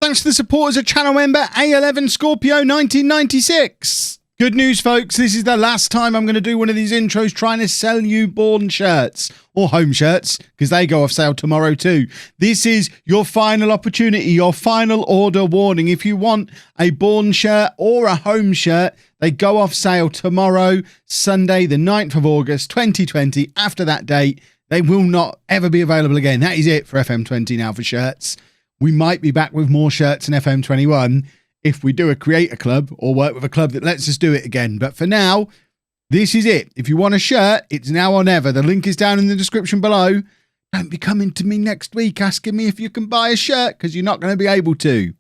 thanks to the support as a channel member, A11 Scorpio 1996. Good news, folks. This is the last time I'm going to do one of these intros trying to sell you Bourne shirts or home shirts, because they go off sale tomorrow too. This is your final opportunity, your final order warning. If you want a Bourne shirt or a home shirt, they go off sale tomorrow, Sunday, the 9th of August, 2020. After that date, they will not ever be available again. That is it for FM20 now for shirts. We might be back with more shirts in FM21 if we do a creator club or work with a club that lets us do it again. But for now, this is it. If you want a shirt, it's now or never. The link is down in the description below. Don't be coming to me next week asking me if you can buy a shirt, because you're not going to be able to.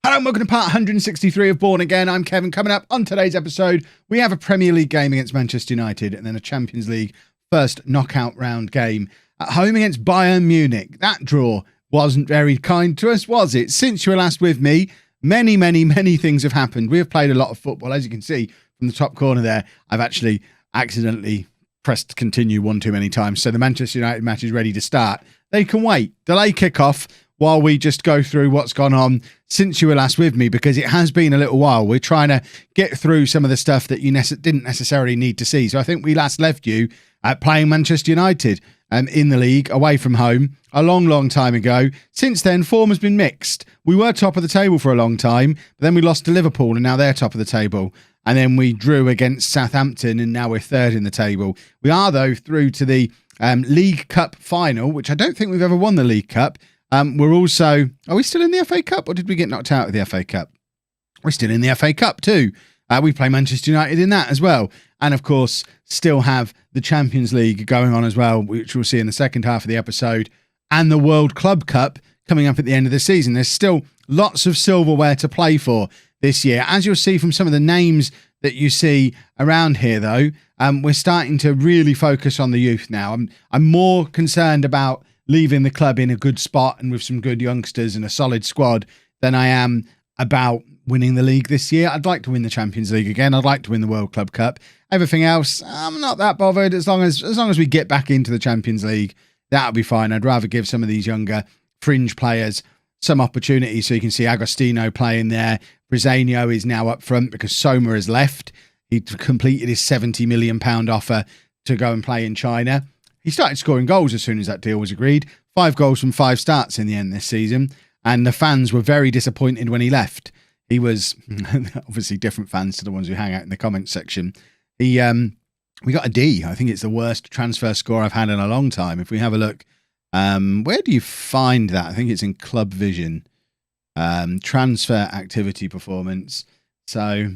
Hello and welcome to part 163 of Bourne Again. I'm Kevin. Coming up on today's episode, we have a Premier League game against Manchester United and then a Champions League first knockout round game at home against Bayern Munich. That draw wasn't very kind to us, was it? Since you were last with me, many things have happened. We have played a lot of football. As you can see from the top corner there, I've actually accidentally pressed continue one too many times. So the Manchester United match is ready to start. They can wait. Delay kickoff while we just go through what's gone on since you were last with me, because it has been a little while. We're trying to get through some of the stuff that you didn't necessarily need to see. So I think we last left you at playing Manchester United in the league, away from home, a long time ago. Since then, form has been mixed. We were top of the table for a long time, but then we lost to Liverpool, and now they're top of the table. And then we drew against Southampton, and now we're third in the table. We are, though, through to the League Cup final, which I don't think we've ever won the League Cup. We're also... Are we still in the FA Cup, or did we get knocked out of the FA Cup? We're still in the FA Cup too. We play Manchester United in that as well. And of course, still have the Champions League going on as well, which we'll see in the second half of the episode. And the World Club Cup coming up at the end of the season. There's still lots of silverware to play for this year. As you'll see from some of the names that you see around here, though, we're starting to really focus on the youth now. I'm more concerned about leaving the club in a good spot and with some good youngsters and a solid squad than I am about winning the league this year. I'd like to win the Champions League again. I'd like to win the World Club Cup. Everything else, I'm not that bothered. As long as we get back into the Champions League, that'll be fine. I'd rather give some of these younger fringe players some opportunity. So you can see Agostino playing there. Brizeno is now up front because Soma has left. He completed his £70 million offer to go and play in China. He started scoring goals as soon as that deal was agreed. 5 goals from 5 starts in the end this season. And the fans were very disappointed when he left. He was obviously different fans to the ones who hang out in the comments section. We got a D. I think it's the worst transfer score I've had in a long time. If we have a look, where do you find that? I think it's in Club Vision. Transfer activity performance. So,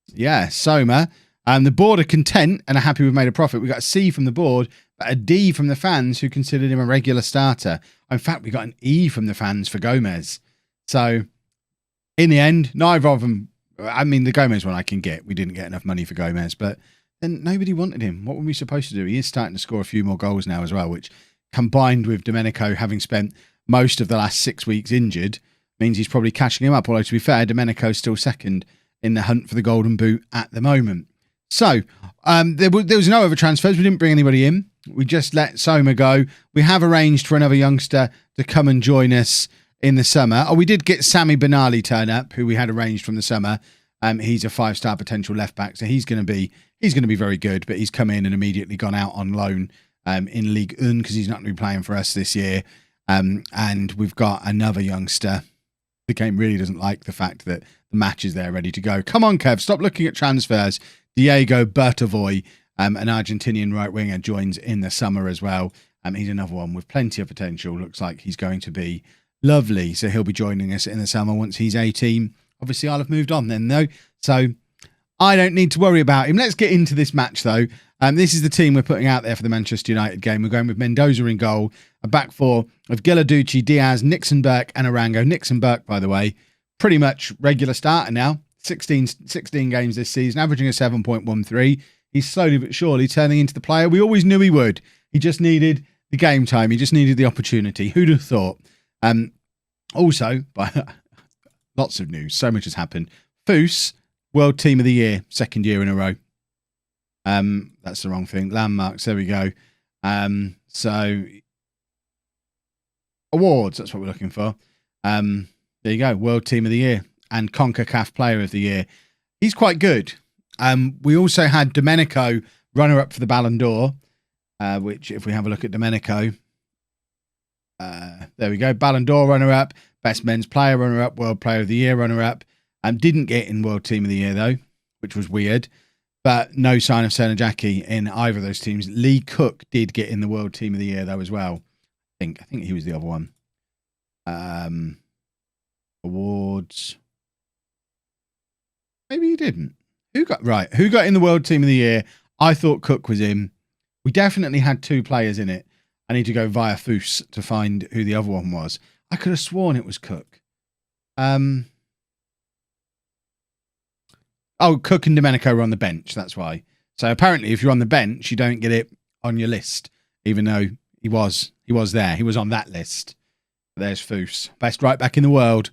yeah, Soma. The board are content and are happy we've made a profit. We got a C from the board, but a D from the fans who considered him a regular starter. In fact, we got an E from the fans for Gomez. So, in the end, neither of them... I mean, the Gomez one I can get. We didn't get enough money for Gomez, but then nobody wanted him. What were we supposed to do? He is starting to score a few more goals now as well, which, combined with Domenico having spent most of the last 6 weeks injured, means he's probably catching him up. Although, to be fair, Domenico's still second in the hunt for the Golden Boot at the moment. So, there was no other transfers. We didn't bring anybody in. We just let Soma go. We have arranged for another youngster to come and join us in the summer. Oh, we did get Sammy Benali turn up, who we had arranged from the summer. He's a 5-star potential left back, so he's going to be very good. But he's come in and immediately gone out on loan in Ligue 1 because he's not going to be playing for us this year. And we've got another youngster. The game really doesn't like the fact that the match is there ready to go. Come on, Kev, stop looking at transfers. Diego Bertovoy, an Argentinian right winger, joins in the summer as well. He's another one with plenty of potential. Looks like he's going to be lovely. So he'll be joining us in the summer once he's 18. Obviously, I'll have moved on then, though. So I don't need to worry about him. Let's get into this match, though. This is the team we're putting out there for the Manchester United game. We're going with Mendoza in goal, a back four of Gilarducci, Diaz, Nixon, Burke, and Arango. Nixon Burke, by the way, pretty much regular starter now. 16 games this season, averaging a 7.13. He's slowly but surely turning into the player we always knew he would. He just needed the game time. He just needed the opportunity. Who'd have thought? Also, by lots of news, so much has happened. Foose World Team of the Year, second year in a row. That's the wrong thing. Landmarks, there we go. So awards, that's what we're looking for. There you go, World Team of the Year and CONCACAF Player of the Year. He's quite good. We also had Domenico, runner-up for the Ballon d'Or, which if we have a look at Domenico, there we go, Ballon d'Or runner-up, Best Men's Player runner-up, World Player of the Year runner-up. Didn't get in World Team of the Year, though, which was weird. But no sign of Sernajaki in either of those teams. Lee Cook did get in the World Team of the Year, though, as well. I think he was the other one. Awards. Maybe he didn't. Who got in the World Team of the Year? I thought Cook was in. We definitely had two players in it. I need to go via Foos to find who the other one was. I could have sworn it was Cook. Oh, Cook and Domenico were on the bench. That's why. So apparently, if you're on the bench, you don't get it on your list, even though he was there. He was on that list. There's Foos, best right back in the world,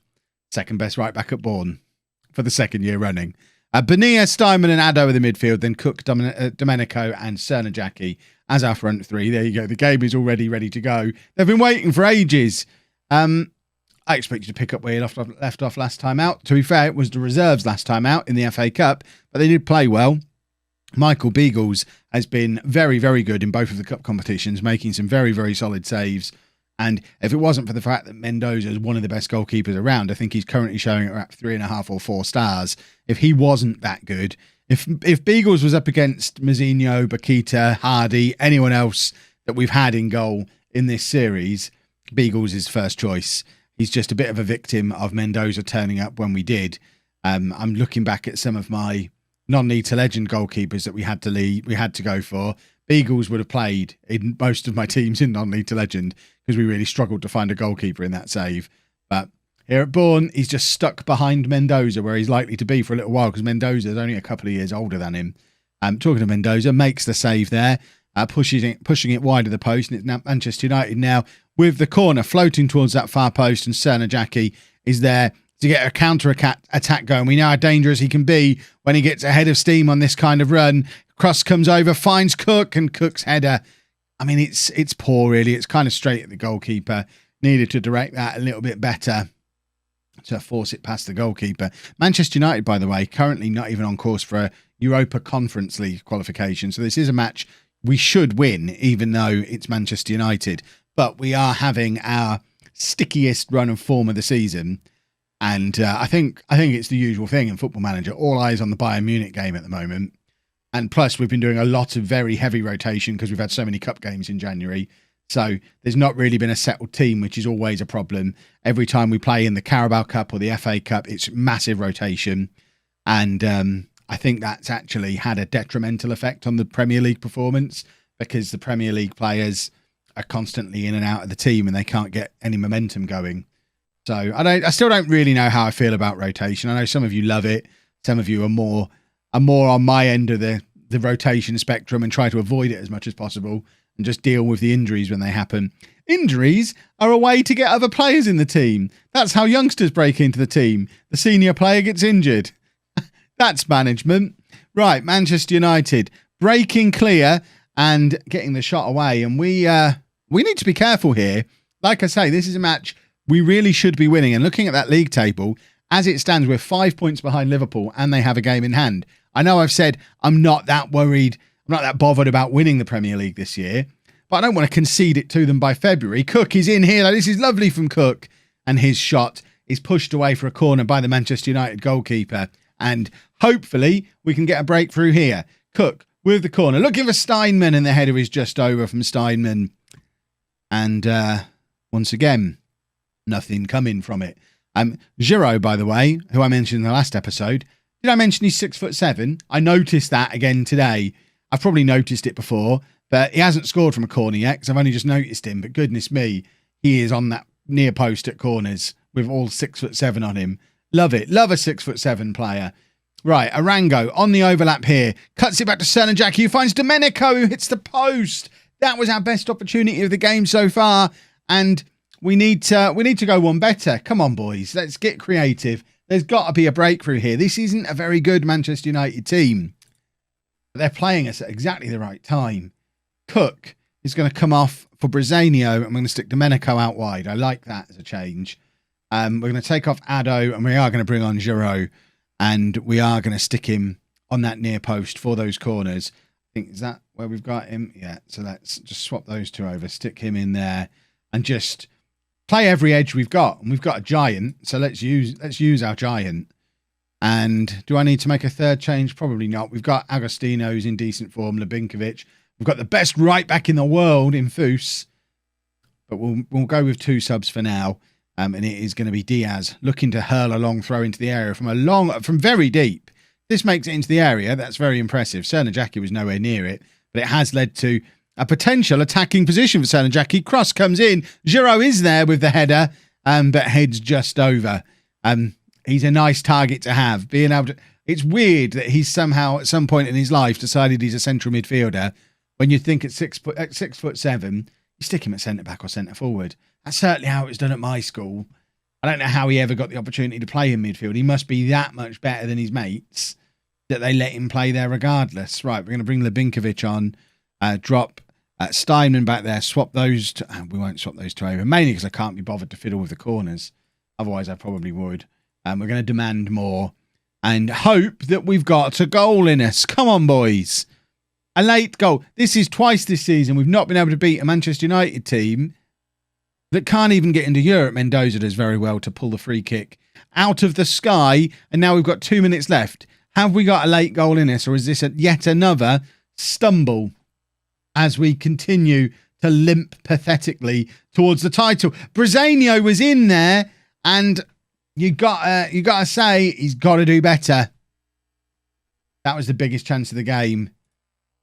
second best right back at Bourne for the second year running. Bonilla, Steinman, and Addo are the midfield. Then Cook, Domenico, and Sernajaki as our front three. There you go. The game is already ready to go. They've been waiting for ages. I expect you to pick up where you left off last time out. To be fair, it was the reserves last time out in the FA Cup, but they did play well. Michael Beagles has been very, very good in both of the cup competitions, making some very, very solid saves. And if it wasn't for the fact that Mendoza is one of the best goalkeepers around, I think he's currently showing at 3.5 or 4 stars. If he wasn't that good, if Beagles was up against Mazinho, Bakita, Hardy, anyone else that we've had in goal in this series, Beagles is first choice. He's just a bit of a victim of Mendoza turning up when we did. I'm looking back at some of my non-league to legend goalkeepers that we had to go for. Beagles would have played in most of my teams in non-league to legend because we really struggled to find a goalkeeper in that save. But here at Bourne, he's just stuck behind Mendoza where he's likely to be for a little while because Mendoza is only a couple of years older than him. Talking to Mendoza, makes the save there, pushing it wide of the post, and it's now Manchester United now with the corner floating towards that far post, and Sernajaki is there to get a counter-attack going. We know how dangerous he can be when he gets ahead of steam on this kind of run. Cross comes over, finds Cook, and Cook's header. I mean, it's poor, really. It's kind of straight at the goalkeeper. Needed to direct that a little bit better to force it past the goalkeeper. Manchester United, by the way, currently not even on course for a Europa Conference League qualification. So this is a match we should win, even though it's Manchester United. But we are having our stickiest run of form of the season. And I think it's the usual thing in Football Manager. All eyes on the Bayern Munich game at the moment. And plus, we've been doing a lot of very heavy rotation because we've had so many cup games in January. So there's not really been a settled team, which is always a problem. Every time we play in the Carabao Cup or the FA Cup, it's massive rotation. And I think that's actually had a detrimental effect on the Premier League performance because the Premier League players are constantly in and out of the team and they can't get any momentum going. So I still don't really know how I feel about rotation. I know some of you love it. Some of you are more on my end of the rotation spectrum and try to avoid it as much as possible and just deal with the injuries when they happen. Injuries are a way to get other players in the team. That's how youngsters break into the team. The senior player gets injured. That's management. Right, Manchester United breaking clear and getting the shot away. And we need to be careful here. Like I say, this is a match we really should be winning. And looking at that league table, as it stands, we're 5 points behind Liverpool and they have a game in hand. I know I've said I'm not that worried, I'm not that bothered about winning the Premier League this year, but I don't want to concede it to them by February. Cook is in here. This is lovely from Cook. And his shot is pushed away for a corner by the Manchester United goalkeeper. And hopefully we can get a breakthrough here. Cook with the corner, looking for Steinman, and the header is just over from Steinman. And once again, nothing coming from it. Giroud, by the way, who I mentioned in the last episode, did I mention he's 6'7"? I noticed that again today. I've probably noticed it before, but he hasn't scored from a corner yet because I've only just noticed him. But goodness me, he is on that near post at corners with all 6'7" on him. Love it. Love a 6'7" player. Right, Arango on the overlap here. Cuts it back to Sernajaki, who finds Domenico, who hits the post. That was our best opportunity of the game so far. And we need to go one better. Come on, boys. Let's get creative. There's got to be a breakthrough here. This isn't a very good Manchester United team. But they're playing us at exactly the right time. Cook is going to come off for Brazanio, and we're going to stick Domenico out wide. I like that as a change. We're going to take off Addo, and we are going to bring on Giroud, and we are going to stick him on that near post for those corners. I think, is that where we've got him? Yeah, so let's just swap those two over, stick him in there, and just play every edge we've got. And we've got a giant, so let's use our giant. And do I need to make a third change? Probably not. We've got Agostino, who's in decent form, Lubinkovic. We've got the best right back in the world in Foose. But we'll go with 2 subs for now. And it is going to be Diaz looking to hurl a long throw into the area from very deep. This makes it into the area. That's very impressive. Cernajacki was nowhere near it, but it has led to a potential attacking position for Cernajacki. Cross comes in. Giroud is there with the header, but heads just over. He's a nice target to have. Being able to, it's weird that he's somehow at some point in his life decided he's a central midfielder. When you think at 6'7", you stick him at centre back or centre forward. That's certainly how it was done at my school. I don't know how he ever got the opportunity to play in midfield. He must be that much better than his mates that they let him play there regardless. Right, we're going to bring Lubinkovic on, drop Steinman back there, swap those. We won't swap those two over, mainly because I can't be bothered to fiddle with the corners. Otherwise, I probably would. We're going to demand more and hope that we've got a goal in us. Come on, boys. A late goal. This is twice this season we've not been able to beat a Manchester United team that can't even get into Europe. Mendoza does very well to pull the free kick out of the sky. And now we've got 2 minutes left. Have we got a late goal in us, or is this yet another stumble as we continue to limp pathetically towards the title? Brazanio was in there, and you gotta say he's got to do better. That was the biggest chance of the game,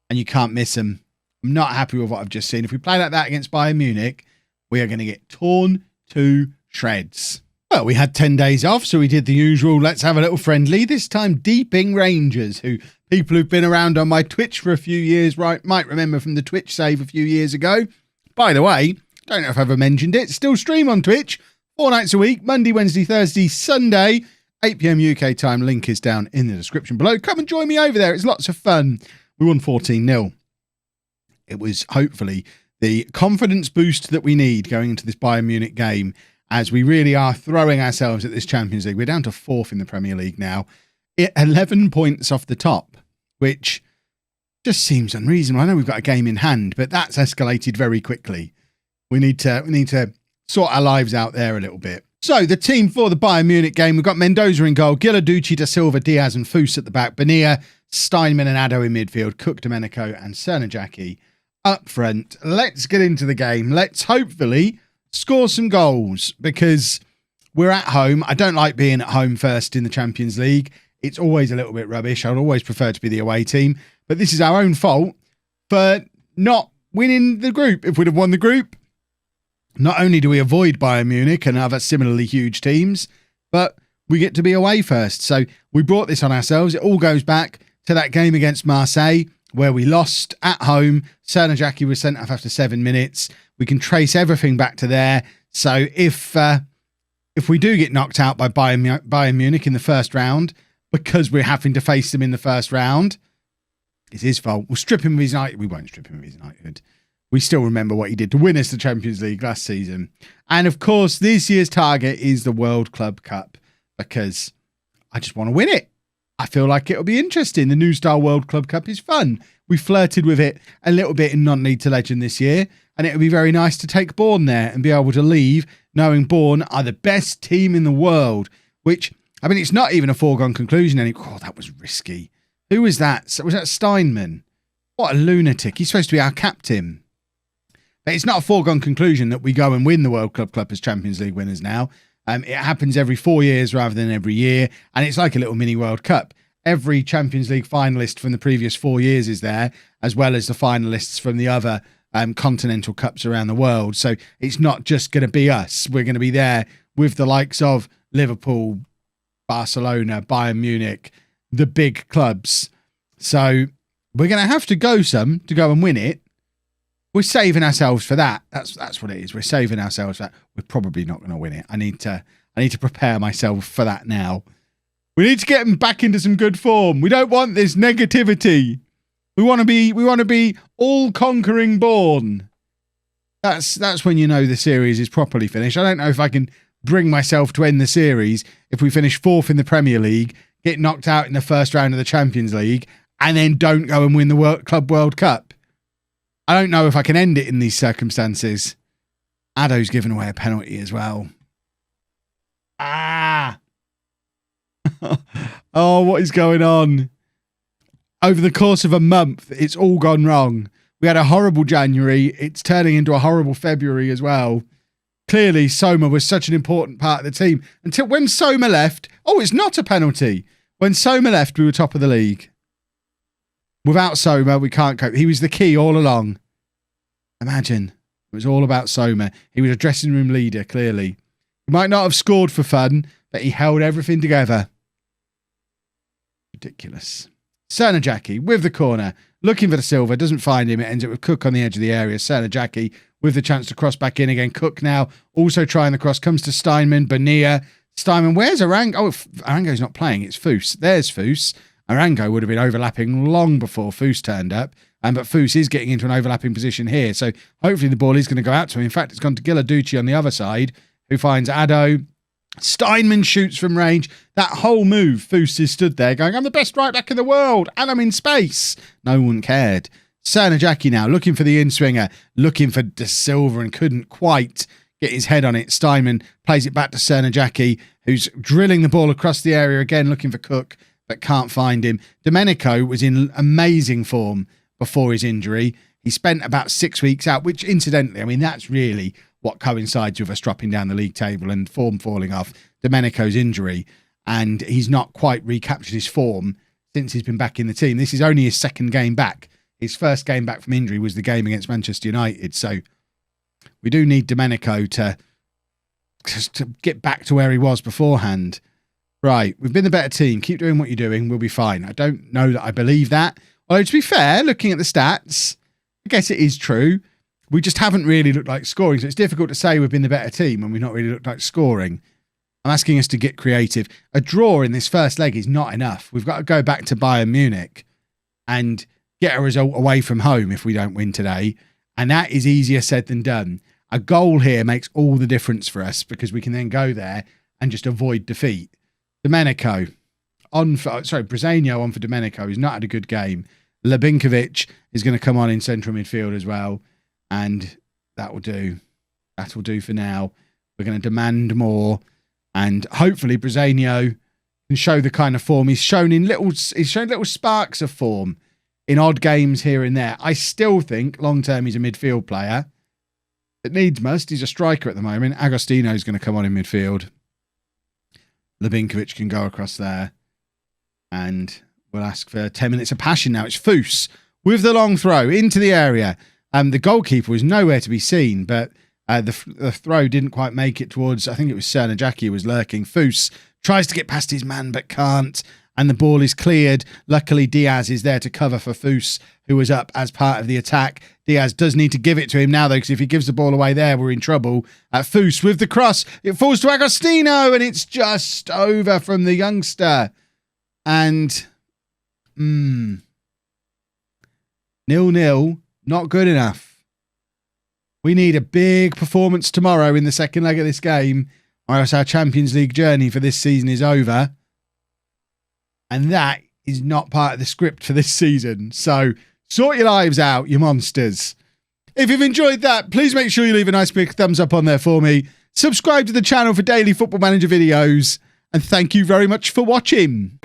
and you can't miss him. I'm not happy with what I've just seen. If we play like that against Bayern Munich, we are going to get torn to shreds. Well, we had 10 days off, so we did the usual, let's have a little friendly, this time Deeping Rangers, who people who've been around on my Twitch for a few years might remember from the Twitch save a few years ago. By the way, don't know if I've ever mentioned it, still stream on Twitch 4 nights a week, Monday, Wednesday, Thursday, Sunday, 8 PM UK time. Link is down in the description below. Come and join me over there. It's lots of fun. We won 14-0. It was hopefully the confidence boost that we need going into this Bayern Munich game, as we really are throwing ourselves at this Champions League. We're down to 4th in the Premier League now, 11 points off the top, which just seems unreasonable. I know we've got a game in hand, but that's escalated very quickly. We need to sort our lives out there a little bit. So the team for the Bayern Munich game, we've got Mendoza in goal, Gilarducci, Da Silva, Diaz and Foose at the back, Bonilla, Steinman and Addo in midfield, Cook, Domenico and Cernajacki up front. Let's get into the game. Let's hopefully score some goals, because we're at home. I don't like being at home first in the Champions League. It's always a little bit rubbish. I'd always prefer to be the away team, but this is our own fault for not winning the group. If we'd have won the group, not only do we avoid Bayern Munich and other similarly huge teams, but we get to be away first. So we brought this on ourselves. It all goes back to that game against Marseille, where we lost at home. Cernajacki was sent off after 7 minutes. We can trace everything back to there. So if we do get knocked out by Bayern Munich in the first round, because we're having to face them in the first round, it's his fault. We'll strip him of his knighthood. We won't strip him of his knighthood. We still remember what he did to win us the Champions League last season. And of course, this year's target is the World Club Cup, because I just want to win it. I feel like it'll be interesting. The New Star World Club Cup is fun. We flirted with it a little bit in Non-League to Legend this year, and it'll be very nice to take Bourne there and be able to leave knowing Bourne are the best team in the world, which, I mean, it's not even a foregone conclusion. Oh, that was risky. Who was that? Was that Steinman? What a lunatic. He's supposed to be our captain. But it's not a foregone conclusion that we go and win the World Club Cup as Champions League winners now. It happens every 4 years rather than every year, and it's like a little mini World Cup. Every Champions League finalist from the previous 4 years is there, as well as the finalists from the other continental cups around the world. So it's not just going to be us. We're going to be there with the likes of Liverpool, Barcelona, Bayern Munich, the big clubs. So we're going to have to go and win it. We're saving ourselves for that. That's what it is. We're saving ourselves for that. We're probably not going to win it. I need to I need to prepare myself for that now. We need to get him back into some good form. We don't want this negativity. We want to be all-conquering Bourne. That's when you know the series is properly finished. I don't know if I can bring myself to end the series if we finish 4th in the Premier League, get knocked out in the first round of the Champions League, and then don't go and win the Club World Cup. I don't know if I can end it in these circumstances. Addo's given away a penalty as well. Ah! Oh, what is going on? Over the course of a month, it's all gone wrong. We had a horrible January. It's turning into a horrible February as well. Clearly, Soma was such an important part of the team. Until when Soma left... Oh, it's not a penalty. When Soma left, we were top of the league. Without Soma, we can't cope. He was the key all along. Imagine. It was all about Soma. He was a dressing room leader, clearly. He might not have scored for fun, but he held everything together. Ridiculous. Cernajacki with the corner, looking for the silver, doesn't find him. It ends up with Cook on the edge of the area. Cernajacki with the chance to cross back in again. Cook now also trying the cross, comes to Steinman. Bonilla. Steinman, where's Arango? Oh, Arango's not playing. It's Foos. There's Foos. Arango would have been overlapping long before Foos turned up. But Foos is getting into an overlapping position here. So hopefully the ball is going to go out to him. In fact, it's gone to Giladucci on the other side, who finds Addo. Steinman shoots from range. That whole move, Foos is stood there going, I'm the best right back in the world and I'm in space. No one cared. Cernajacki now looking for the in-swinger, looking for De Silva and couldn't quite get his head on it. Steinman plays it back to Cernajacki, who's drilling the ball across the area again, looking for Cook, but can't find him. Domenico was in amazing form before his injury. He spent about 6 weeks out, which incidentally, I mean, that's really what coincides with us dropping down the league table and form falling off. Domenico's injury, and he's not quite recaptured his form since he's been back in the team. This is only his second game back. His first game back from injury was the game against Manchester United. So we do need Domenico to get back to where he was beforehand. Right, we've been the better team. Keep doing what you're doing. We'll be fine. I don't know that I believe that. Although, to be fair, looking at the stats, I guess it is true. We just haven't really looked like scoring. So it's difficult to say we've been the better team when we've not really looked like scoring. I'm asking us to get creative. A draw in this first leg is not enough. We've got to go back to Bayern Munich and get a result away from home if we don't win today. And that is easier said than done. A goal here makes all the difference for us because we can then go there and just avoid defeat. Domenico Brazeno on for Domenico. He's not had a good game. Labinkovic is going to come on in central midfield as well. And that will do. That will do for now. We're going to demand more. And hopefully Brazeno can show the kind of form he's shown little sparks of form in odd games here and there. I still think long term he's a midfield player. It needs must. He's a striker at the moment. Agostino's going to come on in midfield. Labinkovic can go across there. And we'll ask for 10 minutes of passion now. It's Foos with the long throw into the area. The goalkeeper was nowhere to be seen, but the throw didn't quite make it towards, I think it was Cernajacki who was lurking. Foos tries to get past his man, but can't. And the ball is cleared. Luckily, Diaz is there to cover for Foos, who was up as part of the attack. Diaz does need to give it to him now, though, because if he gives the ball away there, we're in trouble. Foos with the cross. It falls to Agostino, and it's just over from the youngster. And 0-0. Not good enough. We need a big performance tomorrow in the second leg of this game, or else our Champions League journey for this season is over. And that is not part of the script for this season. So sort your lives out, you monsters. If you've enjoyed that, please make sure you leave a nice big thumbs up on there for me. Subscribe to the channel for daily Football Manager videos. And thank you very much for watching.